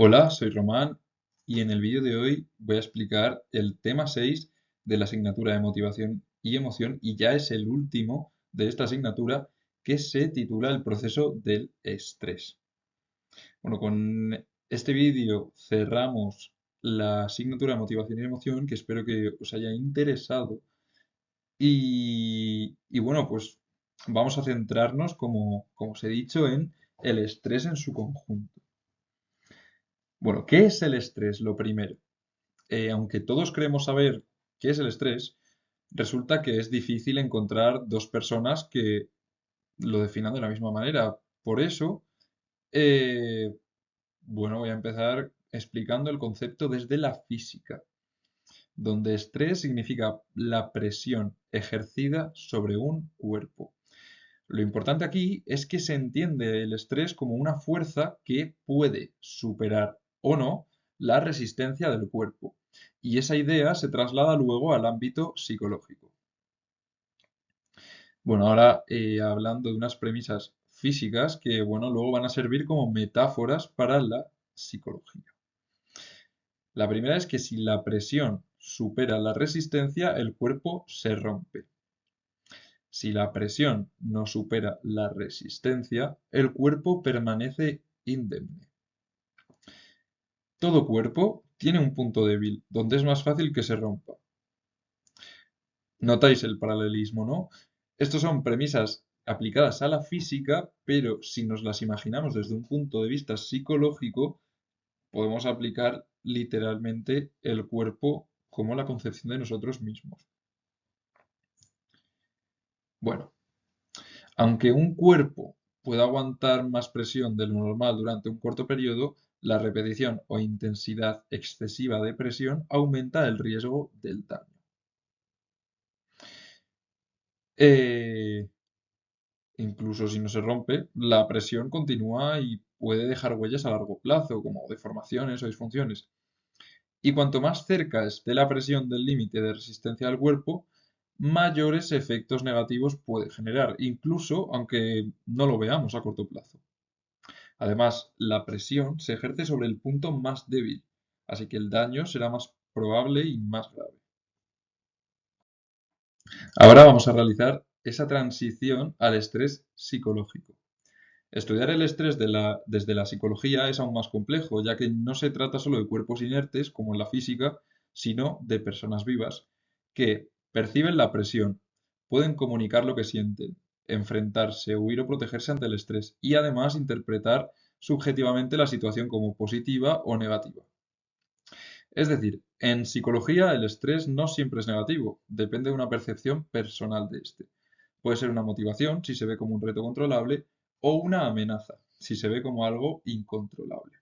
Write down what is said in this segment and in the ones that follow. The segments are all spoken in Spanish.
Hola, soy Román y en el vídeo de hoy voy a explicar el tema 6 de la asignatura de motivación y emoción y ya es el último de esta asignatura que se titula el proceso del estrés. Bueno, con este vídeo cerramos la asignatura de motivación y emoción que espero que os haya interesado y bueno, pues vamos a centrarnos, como os he dicho, en el estrés en su conjunto. Bueno, ¿qué es el estrés? Lo primero. Aunque todos creemos saber qué es el estrés, resulta que es difícil encontrar dos personas que lo definan de la misma manera. Por eso, eh, bueno, voy a empezar explicando el concepto desde la física, donde estrés significa la presión ejercida sobre un cuerpo. Lo importante aquí es que se entiende el estrés como una fuerza que puede superar o no la resistencia del cuerpo. Y esa idea se traslada luego al ámbito psicológico. Bueno, ahora hablando de unas premisas físicas que, bueno, luego van a servir como metáforas para la psicología. La primera es que si la presión supera la resistencia, el cuerpo se rompe. Si la presión no supera la resistencia, el cuerpo permanece indemne. Todo cuerpo tiene un punto débil, donde es más fácil que se rompa. Notáis el paralelismo, ¿no? Estos son premisas aplicadas a la física, pero si nos las imaginamos desde un punto de vista psicológico, podemos aplicar literalmente el cuerpo como la concepción de nosotros mismos. Bueno, aunque un cuerpo pueda aguantar más presión de lo normal durante un corto periodo, la repetición o intensidad excesiva de presión aumenta el riesgo del daño. Eh, Incluso si no se rompe, la presión continúa y puede dejar huellas a largo plazo, como deformaciones o disfunciones. Y cuanto más cerca esté la presión del límite de resistencia del cuerpo, mayores efectos negativos puede generar, incluso aunque no lo veamos a corto plazo. Además, la presión se ejerce sobre el punto más débil, así que el daño será más probable y más grave. Ahora vamos a realizar esa transición al estrés psicológico. Estudiar el estrés desde la psicología es aún más complejo, ya que no se trata solo de cuerpos inertes, como en la física, sino de personas vivas que perciben la presión, pueden comunicar lo que sienten, enfrentarse, huir o protegerse ante el estrés y además interpretar subjetivamente la situación como positiva o negativa. Es decir, en psicología el estrés no siempre es negativo, depende de una percepción personal de este. Puede ser una motivación si se ve como un reto controlable o una amenaza si se ve como algo incontrolable.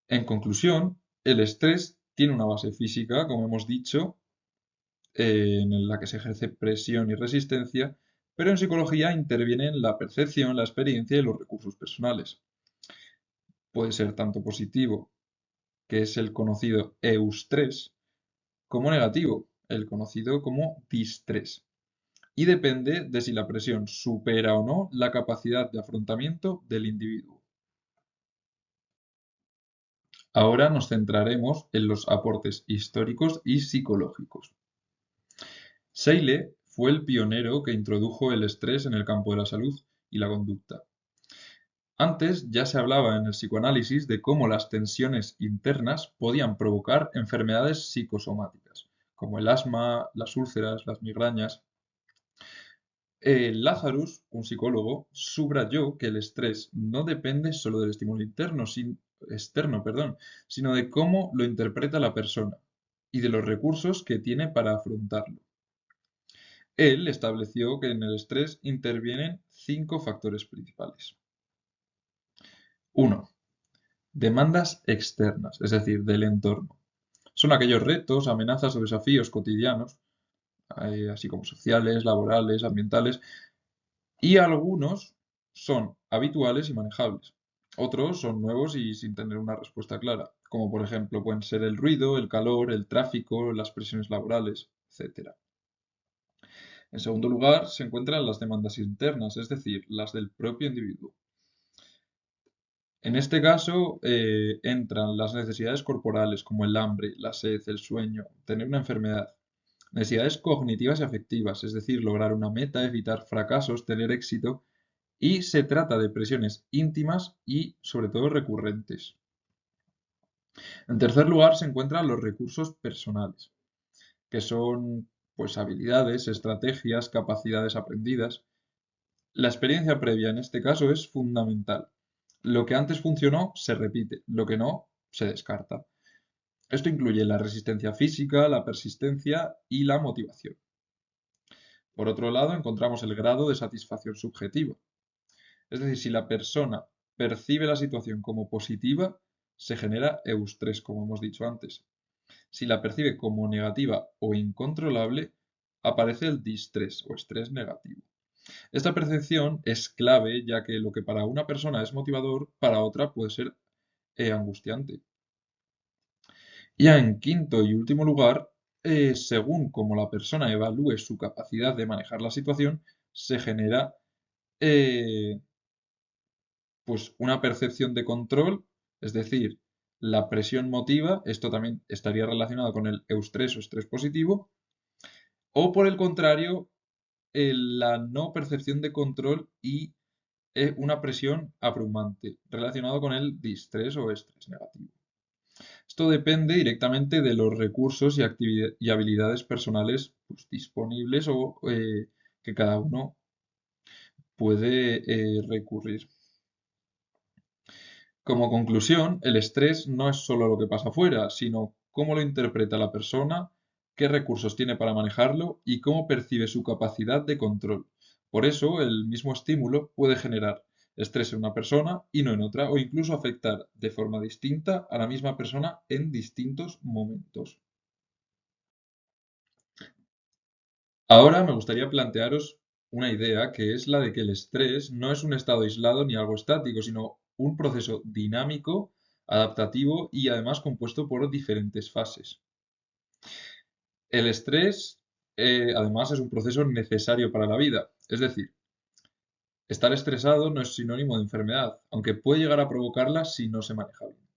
En conclusión, el estrés tiene una base física, como hemos dicho, en la que se ejerce presión y resistencia, pero en psicología intervienen la percepción, la experiencia y los recursos personales. Puede ser tanto positivo, que es el conocido eustrés, como negativo, el conocido como distrés. Y depende de si la presión supera o no la capacidad de afrontamiento del individuo. Ahora nos centraremos en los aportes históricos y psicológicos. Seyle fue el pionero que introdujo el estrés en el campo de la salud y la conducta. Antes ya se hablaba en el psicoanálisis de cómo las tensiones internas podían provocar enfermedades psicosomáticas, como el asma, las úlceras, las migrañas. Lazarus, un psicólogo, subrayó que el estrés no depende solo del estímulo externo, perdón, sino de cómo lo interpreta la persona y de los recursos que tiene para afrontarlo. Él estableció que en el estrés intervienen 5 factores principales. 1. Demandas externas, es decir, del entorno. Son aquellos retos, amenazas o desafíos cotidianos, así como sociales, laborales, ambientales, y algunos son habituales y manejables. Otros son nuevos y sin tener una respuesta clara, como por ejemplo pueden ser el ruido, el calor, el tráfico, las presiones laborales, etc. En segundo lugar, se encuentran las demandas internas, es decir, las del propio individuo. En este caso entran las necesidades corporales como el hambre, la sed, el sueño, tener una enfermedad. Necesidades cognitivas y afectivas, es decir, lograr una meta, evitar fracasos, tener éxito. Y se trata de presiones íntimas y sobre todo recurrentes. En tercer lugar se encuentran los recursos personales, que son pues habilidades, estrategias, capacidades aprendidas. La experiencia previa en este caso es fundamental. Lo que antes funcionó se repite, lo que no se descarta. Esto incluye la resistencia física, la persistencia y la motivación. Por otro lado, encontramos el grado de satisfacción subjetiva. Es decir, si la persona percibe la situación como positiva, se genera eustrés, como hemos dicho antes. Si la percibe como negativa o incontrolable, aparece el distrés o estrés negativo. Esta percepción es clave ya que lo que para una persona es motivador, para otra puede ser angustiante. Ya en quinto y último lugar, según como la persona evalúe su capacidad de manejar la situación, se genera eh, pues una percepción de control, es decir, la presión motiva, esto también estaría relacionado con el eustrés o estrés positivo, o por el contrario, la no percepción de control y una presión abrumante, relacionado con el distrés o estrés negativo. Esto depende directamente de los recursos y habilidades personales pues, disponibles o que cada uno puede recurrir. Como conclusión, el estrés no es solo lo que pasa afuera, sino cómo lo interpreta la persona, qué recursos tiene para manejarlo y cómo percibe su capacidad de control. Por eso, el mismo estímulo puede generar estrés en una persona y no en otra, o incluso afectar de forma distinta a la misma persona en distintos momentos. Ahora me gustaría plantearos una idea que es la de que el estrés no es un estado aislado ni algo estático, sino un proceso dinámico, adaptativo y además compuesto por diferentes fases. El estrés, además, es un proceso necesario para la vida, es decir, estar estresado no es sinónimo de enfermedad, aunque puede llegar a provocarla si no se maneja bien.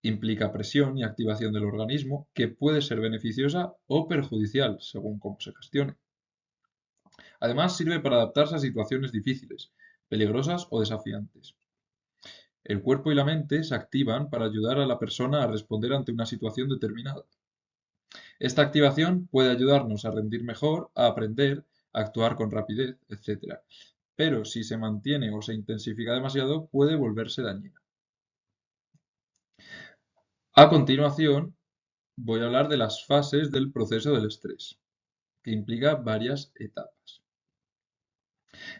Implica presión y activación del organismo que puede ser beneficiosa o perjudicial según cómo se gestione. Además, sirve para adaptarse a situaciones difíciles, peligrosas o desafiantes. El cuerpo y la mente se activan para ayudar a la persona a responder ante una situación determinada. Esta activación puede ayudarnos a rendir mejor, a aprender, a actuar con rapidez, etc. Pero si se mantiene o se intensifica demasiado, puede volverse dañina. A continuación, voy a hablar de las fases del proceso del estrés, que implica varias etapas.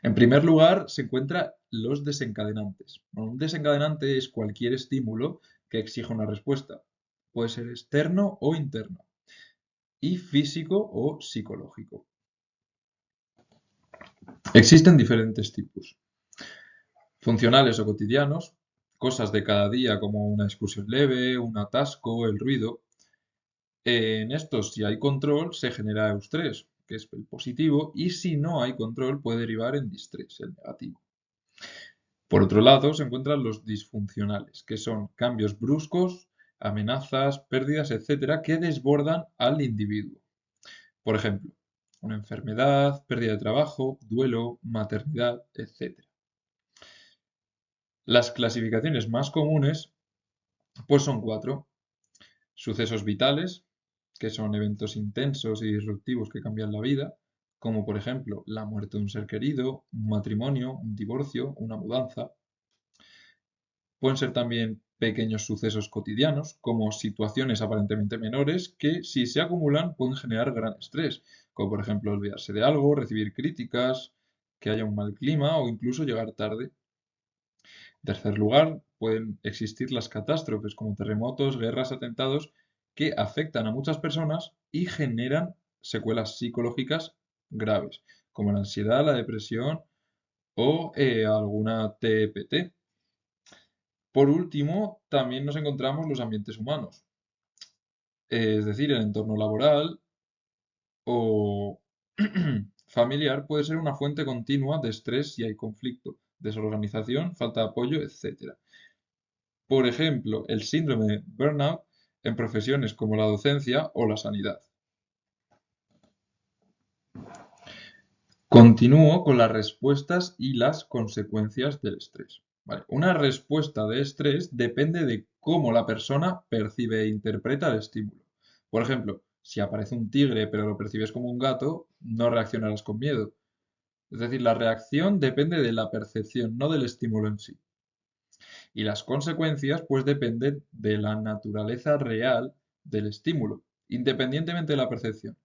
En primer lugar, se encuentran los desencadenantes. Bueno, un desencadenante es cualquier estímulo que exija una respuesta. Puede ser externo o interno, y físico o psicológico. Existen diferentes tipos. Funcionales o cotidianos, cosas de cada día como una excursión leve, un atasco, el ruido. En estos, si hay control, se genera eustrés, que es el positivo, y si no hay control, puede derivar en distrés, el negativo. Por otro lado, se encuentran los disfuncionales, que son cambios bruscos, amenazas, pérdidas, etcétera, que desbordan al individuo. Por ejemplo, una enfermedad, pérdida de trabajo, duelo, maternidad, etcétera. Las clasificaciones más comunes, pues son cuatro. Sucesos vitales, que son eventos intensos y disruptivos que cambian la vida, como por ejemplo la muerte de un ser querido, un matrimonio, un divorcio, una mudanza. Pueden ser también pequeños sucesos cotidianos, como situaciones aparentemente menores que, si se acumulan, pueden generar gran estrés, como por ejemplo olvidarse de algo, recibir críticas, que haya un mal clima o incluso llegar tarde. En tercer lugar, pueden existir las catástrofes como terremotos, guerras, atentados, que afectan a muchas personas y generan secuelas psicológicas graves, como la ansiedad, la depresión o alguna TPT. Por último, también nos encontramos los ambientes humanos, es decir, el entorno laboral o familiar puede ser una fuente continua de estrés si hay conflicto, desorganización, falta de apoyo, etc. Por ejemplo, el síndrome de burnout en profesiones como la docencia o la sanidad. Continúo con las respuestas y las consecuencias del estrés. Vale, una respuesta de estrés depende de cómo la persona percibe e interpreta el estímulo. Por ejemplo, si aparece un tigre pero lo percibes como un gato, no reaccionarás con miedo. Es decir, la reacción depende de la percepción, no del estímulo en sí. Y las consecuencias, pues, dependen de la naturaleza real del estímulo, independientemente de la percepción.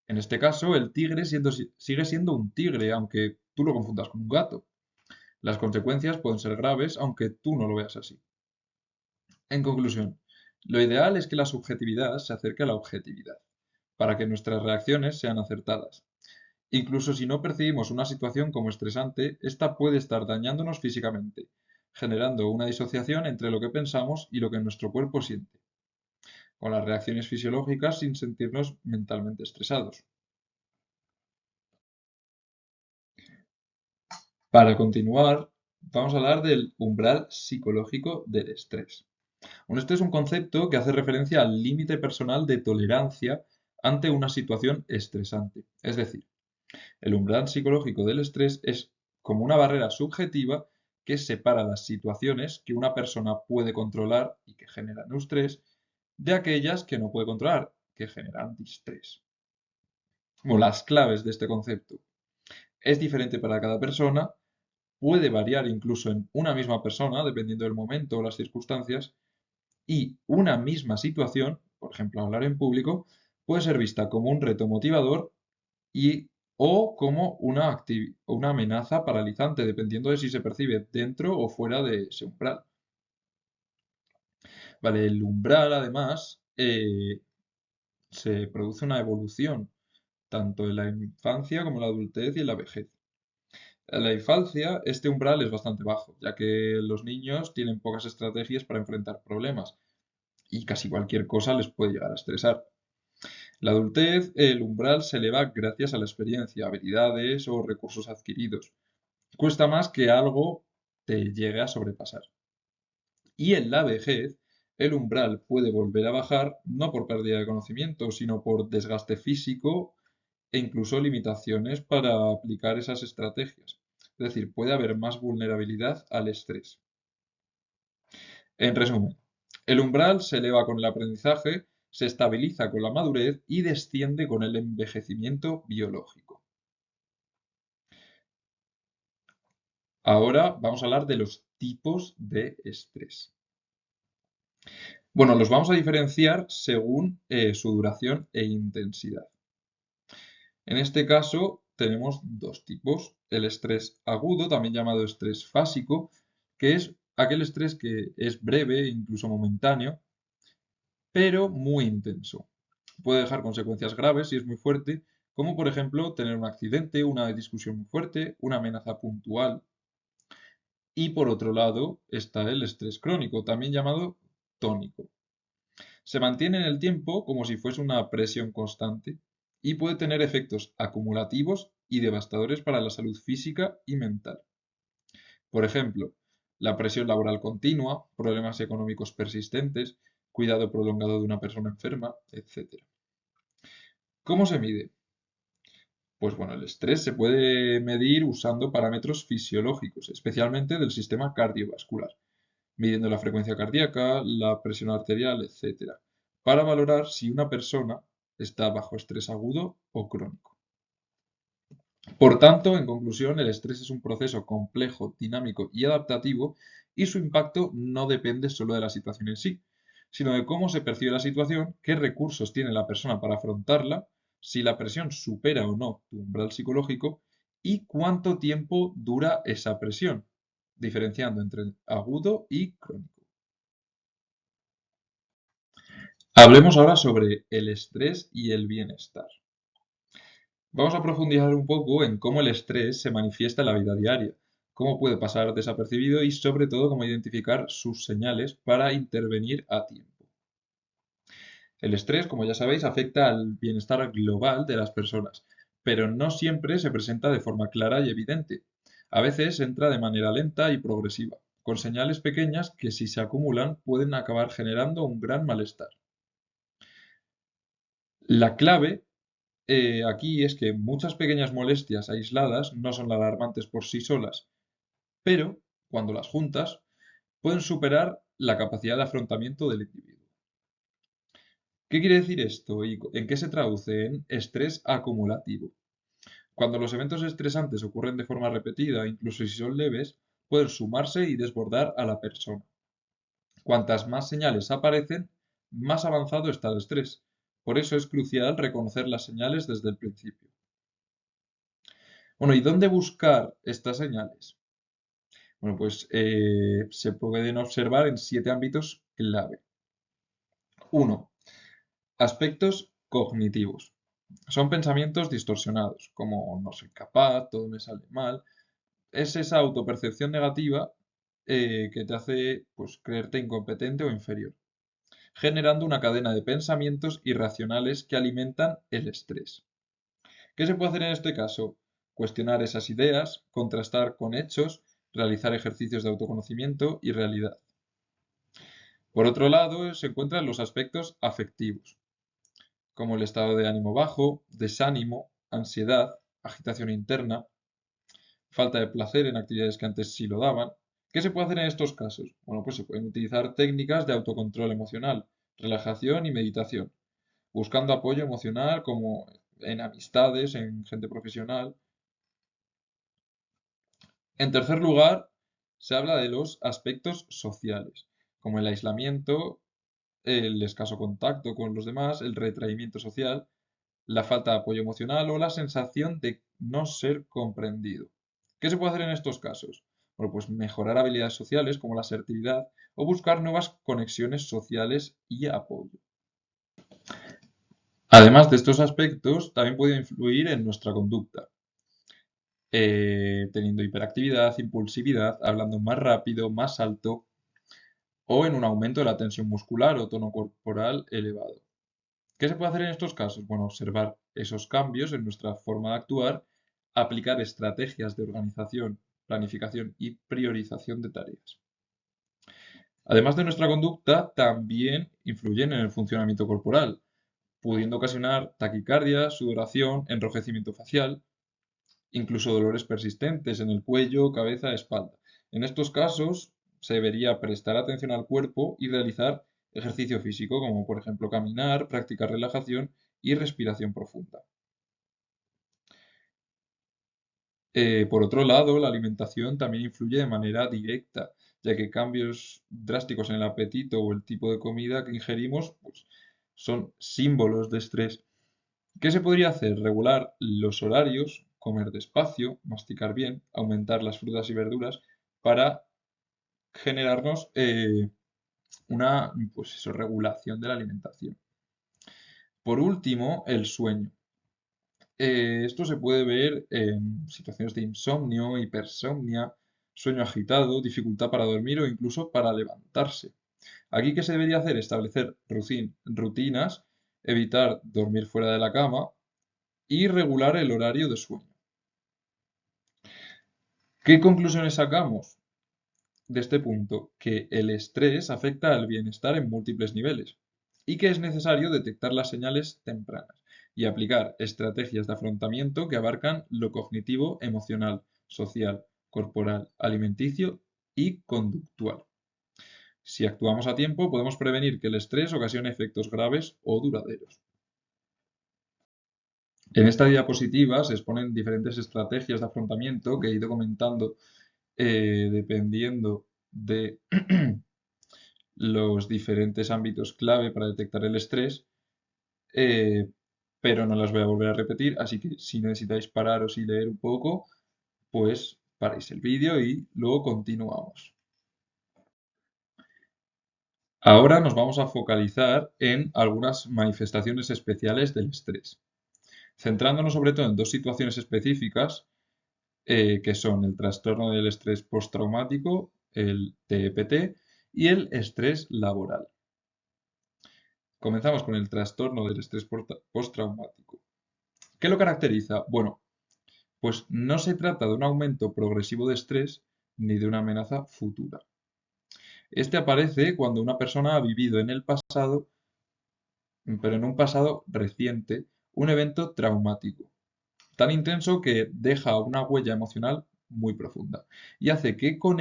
En este caso, el tigre sigue siendo un tigre, aunque tú lo confundas con un gato. Las consecuencias pueden ser graves, aunque tú no lo veas así. En conclusión, lo ideal es que la subjetividad se acerque a la objetividad, para que nuestras reacciones sean acertadas. Incluso si no percibimos una situación como estresante, esta puede estar dañándonos físicamente, generando una disociación entre lo que pensamos y lo que nuestro cuerpo siente, con las reacciones fisiológicas sin sentirnos mentalmente estresados. Para continuar, vamos a hablar del umbral psicológico del estrés. Este es un concepto que hace referencia al límite personal de tolerancia ante una situación estresante. Es decir, el umbral psicológico del estrés es como una barrera subjetiva que separa las situaciones que una persona puede controlar y que generan estrés de aquellas que no puede controlar, que generan distrés. Bueno, las claves de este concepto. Es diferente para cada persona, puede variar incluso en una misma persona, dependiendo del momento o las circunstancias, y una misma situación, por ejemplo, hablar en público, puede ser vista como un reto motivador y o como una amenaza paralizante, dependiendo de si se percibe dentro o fuera de ese umbral. Vale, el umbral, además, se produce una evolución, tanto en la infancia como en la adultez y en la vejez. En la infancia, este umbral es bastante bajo, ya que los niños tienen pocas estrategias para enfrentar problemas y casi cualquier cosa les puede llegar a estresar. En la adultez, el umbral se eleva gracias a la experiencia, habilidades o recursos adquiridos. Cuesta más que algo te llegue a sobrepasar. Y en la vejez, el umbral puede volver a bajar no por pérdida de conocimiento, sino por desgaste físico e incluso limitaciones para aplicar esas estrategias. Es decir, puede haber más vulnerabilidad al estrés. En resumen, el umbral se eleva con el aprendizaje, se estabiliza con la madurez y desciende con el envejecimiento biológico. Ahora vamos a hablar de los tipos de estrés. Bueno, los vamos a diferenciar según su duración e intensidad. En este caso tenemos dos tipos. El estrés agudo, también llamado estrés fásico, que es aquel estrés que es breve, incluso momentáneo, pero muy intenso. Puede dejar consecuencias graves si es muy fuerte, como por ejemplo tener un accidente, una discusión muy fuerte, una amenaza puntual. Y por otro lado está el estrés crónico, también llamado tónico. Se mantiene en el tiempo como si fuese una presión constante y puede tener efectos acumulativos y devastadores para la salud física y mental. Por ejemplo, la presión laboral continua, problemas económicos persistentes, cuidado prolongado de una persona enferma, etc. ¿Cómo se mide? Pues bueno, el estrés se puede medir usando parámetros fisiológicos, especialmente del sistema cardiovascular, midiendo la frecuencia cardíaca, la presión arterial, etc., para valorar si una persona está bajo estrés agudo o crónico. Por tanto, en conclusión, el estrés es un proceso complejo, dinámico y adaptativo y su impacto no depende solo de la situación en sí, sino de cómo se percibe la situación, qué recursos tiene la persona para afrontarla, si la presión supera o no tu umbral psicológico y cuánto tiempo dura esa presión, diferenciando entre agudo y crónico. Hablemos ahora sobre el estrés y el bienestar. Vamos a profundizar un poco en cómo el estrés se manifiesta en la vida diaria, cómo puede pasar desapercibido y sobre todo cómo identificar sus señales para intervenir a tiempo. El estrés, como ya sabéis, afecta al bienestar global de las personas, pero no siempre se presenta de forma clara y evidente. A veces entra de manera lenta y progresiva, con señales pequeñas que si se acumulan pueden acabar generando un gran malestar. La clave aquí es que muchas pequeñas molestias aisladas no son alarmantes por sí solas, pero cuando las juntas pueden superar la capacidad de afrontamiento del individuo. ¿Qué quiere decir esto y en qué se traduce? En estrés acumulativo. Cuando los eventos estresantes ocurren de forma repetida, incluso si son leves, pueden sumarse y desbordar a la persona. Cuantas más señales aparecen, más avanzado está el estrés. Por eso es crucial reconocer las señales desde el principio. Bueno, ¿y dónde buscar estas señales? Bueno, pues se pueden observar en 7 ámbitos clave. 1. Aspectos cognitivos. Son pensamientos distorsionados, como no soy capaz, todo me sale mal. Es esa autopercepción negativa que te hace pues, creerte incompetente o inferior, generando una cadena de pensamientos irracionales que alimentan el estrés. ¿Qué se puede hacer en este caso? Cuestionar esas ideas, contrastar con hechos, realizar ejercicios de autoconocimiento y realidad. Por otro lado, se encuentran los aspectos afectivos, como el estado de ánimo bajo, desánimo, ansiedad, agitación interna, falta de placer en actividades que antes sí lo daban. ¿Qué se puede hacer en estos casos? Bueno, pues se pueden utilizar técnicas de autocontrol emocional, relajación y meditación, buscando apoyo emocional como en amistades, en gente profesional. En tercer lugar, se habla de los aspectos sociales, como el aislamiento, el escaso contacto con los demás, el retraimiento social, la falta de apoyo emocional o la sensación de no ser comprendido. ¿Qué se puede hacer en estos casos? Bueno, pues mejorar habilidades sociales como la asertividad o buscar nuevas conexiones sociales y apoyo. Además de estos aspectos, también puede influir en nuestra conducta, teniendo hiperactividad, impulsividad, hablando más rápido, más alto o en un aumento de la tensión muscular o tono corporal elevado. ¿Qué se puede hacer en estos casos? Bueno, observar esos cambios en nuestra forma de actuar, aplicar estrategias de organización, planificación y priorización de tareas. Además de nuestra conducta, también influyen en el funcionamiento corporal, pudiendo ocasionar taquicardia, sudoración, enrojecimiento facial, incluso dolores persistentes en el cuello, cabeza, espalda. En estos casos, se debería prestar atención al cuerpo y realizar ejercicio físico, como por ejemplo caminar, practicar relajación y respiración profunda. Por otro lado, la alimentación también influye de manera directa, ya que cambios drásticos en el apetito o el tipo de comida que ingerimos pues, son símbolos de estrés. ¿Qué se podría hacer? Regular los horarios, comer despacio, masticar bien, aumentar las frutas y verduras para generarnos una pues eso, regulación de la alimentación. Por último, el sueño. Esto se puede ver en situaciones de insomnio, hipersomnia, sueño agitado, dificultad para dormir o incluso para levantarse. Aquí, ¿qué se debería hacer? Establecer rutinas, evitar dormir fuera de la cama y regular el horario de sueño. ¿Qué conclusiones sacamos de este punto? Que el estrés afecta al bienestar en múltiples niveles y que es necesario detectar las señales tempranas y aplicar estrategias de afrontamiento que abarcan lo cognitivo, emocional, social, corporal, alimenticio y conductual. Si actuamos a tiempo, podemos prevenir que el estrés ocasione efectos graves o duraderos. En esta diapositiva se exponen diferentes estrategias de afrontamiento que he ido comentando dependiendo de los diferentes ámbitos clave para detectar el estrés, eh, pero no las voy a volver a repetir, así que si necesitáis pararos y leer un poco, pues paráis el vídeo y luego continuamos. Ahora nos vamos a focalizar en algunas manifestaciones especiales del estrés, centrándonos sobre todo en dos situaciones específicas, que son el trastorno del estrés postraumático, el TEPT, y el estrés laboral. Comenzamos con el trastorno del estrés postraumático. ¿Qué lo caracteriza? Bueno, pues no se trata de un aumento progresivo de estrés ni de una amenaza futura. Este aparece cuando una persona ha vivido en el pasado, pero en un pasado reciente, un evento traumático, tan intenso que deja una huella emocional muy profunda y hace que con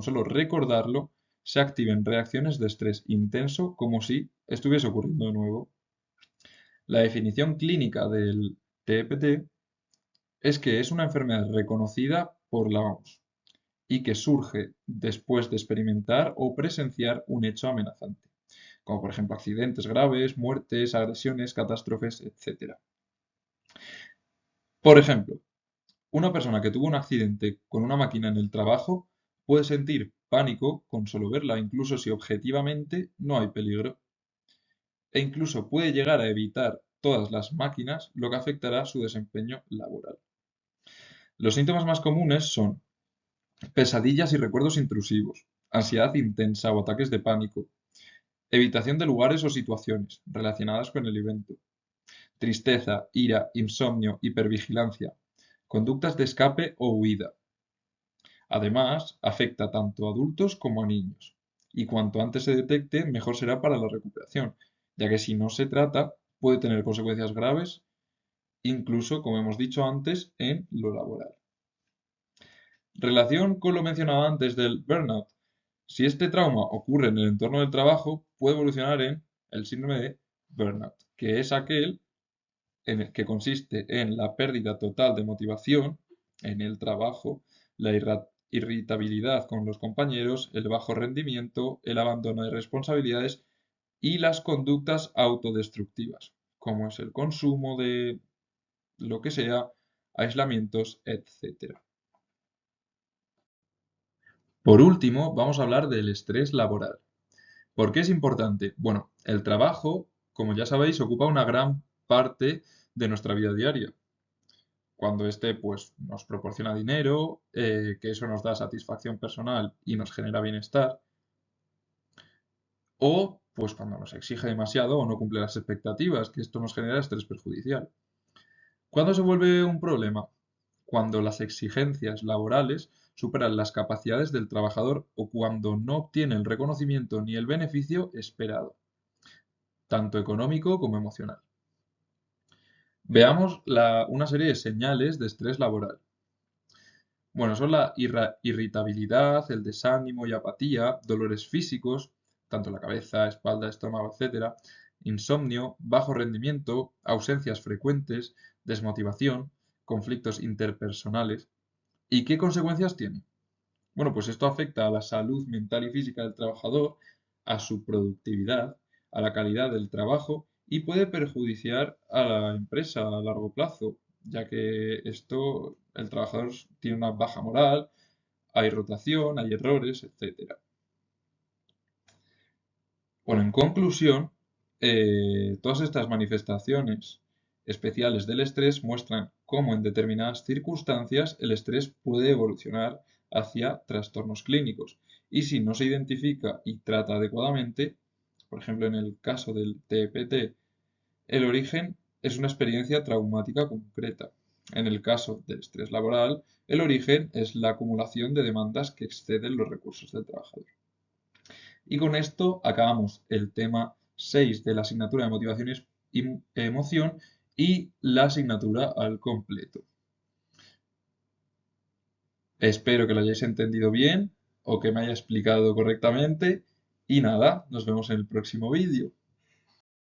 solo recordarlo, se activen reacciones de estrés intenso como si estuviese ocurriendo de nuevo. La definición clínica del TEPT es que es una enfermedad reconocida por la OMS y que surge después de experimentar o presenciar un hecho amenazante, como por ejemplo accidentes graves, muertes, agresiones, catástrofes, etc. Por ejemplo, una persona que tuvo un accidente con una máquina en el trabajo puede sentir pánico con solo verla, incluso si objetivamente no hay peligro, e incluso puede llegar a evitar todas las máquinas, lo que afectará su desempeño laboral. Los síntomas más comunes son pesadillas y recuerdos intrusivos, ansiedad intensa o ataques de pánico, evitación de lugares o situaciones relacionadas con el evento, tristeza, ira, insomnio, hipervigilancia, conductas de escape o huida. Además, afecta tanto a adultos como a niños, y cuanto antes se detecte, mejor será para la recuperación, ya que si no se trata, puede tener consecuencias graves, incluso, como hemos dicho antes, en lo laboral. Relación con lo mencionado antes del burnout. Si este trauma ocurre en el entorno del trabajo, puede evolucionar en el síndrome de burnout, que es aquel en el que consiste en la pérdida total de motivación en el trabajo, la irritabilidad con los compañeros, el bajo rendimiento, el abandono de responsabilidades y las conductas autodestructivas, como es el consumo de lo que sea, aislamientos, etc. Por último, vamos a hablar del estrés laboral. ¿Por qué es importante? Bueno, el trabajo, como ya sabéis, ocupa una gran parte de nuestra vida diaria. Cuando este pues, nos proporciona dinero, que eso nos da satisfacción personal y nos genera bienestar, o pues cuando nos exige demasiado o no cumple las expectativas, que esto nos genera estrés perjudicial. ¿Cuándo se vuelve un problema? Cuando las exigencias laborales superan las capacidades del trabajador o cuando no obtiene el reconocimiento ni el beneficio esperado, tanto económico como emocional. Veamos una serie de señales de estrés laboral. Bueno, son la irritabilidad, el desánimo y apatía, dolores físicos, tanto en la cabeza, espalda, estómago, etcétera, insomnio, bajo rendimiento, ausencias frecuentes, desmotivación, conflictos interpersonales. ¿Y qué consecuencias tiene? Bueno, pues esto afecta a la salud mental y física del trabajador, a su productividad, a la calidad del trabajo y puede perjudiciar a la empresa a largo plazo, ya que el trabajador tiene una baja moral, hay rotación, hay errores, etc. Bueno, en conclusión, todas estas manifestaciones especiales del estrés muestran cómo en determinadas circunstancias el estrés puede evolucionar hacia trastornos clínicos y si no se identifica y trata adecuadamente, por ejemplo en el caso del TPT, el origen es una experiencia traumática concreta. En el caso del estrés laboral, el origen es la acumulación de demandas que exceden los recursos del trabajador. Y con esto acabamos el tema 6 de la asignatura de motivación y emoción y la asignatura al completo. Espero que lo hayáis entendido bien o que me haya explicado correctamente y nada, nos vemos en el próximo vídeo.